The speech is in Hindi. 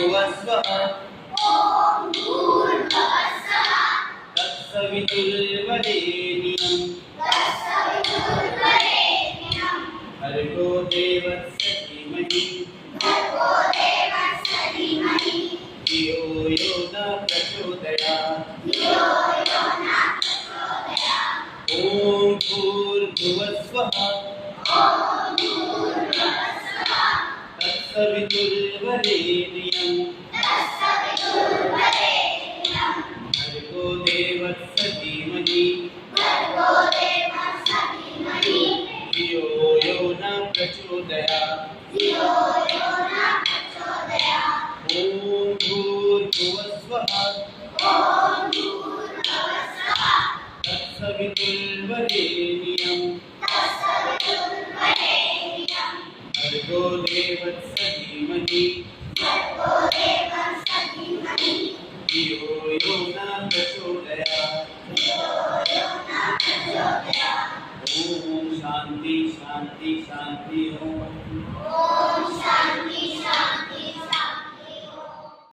भूर्भुवस्वः ॐ भूर्भुवस्सः तत्सवितुर्वरेण्यं तत्सवितुर्वरेण्यं भर्गो देवस्य धीमहि भर्गो देवस्य धीमहि धियो यो न प्रचोदयात् धियो यो न प्रचोदयात् ॐ भूर्भुवस्वः ॐ भूर्भुवस्सः तत्सवितुर्वरेण्यं तत्सवितुर्वरेण्यं भर्गो देवस्य धीमहि भर्गो देवस्य धीमहि धियो यो न प्रचोदयात् धियो यो न प्रचोदयात् ॐ भूर्भुवस्वः ॐ भूर्भुवस्सः तत्सवितुर्वरेण्यं तत्सवितुर्वरेण्यं भर्गो देवस्य धीमहि भर्गो देवस्य धीमहि धियो यो न प्रचोदयात् धियो यो न प्रचोदयात् ओम शांति शांति शांति ओम।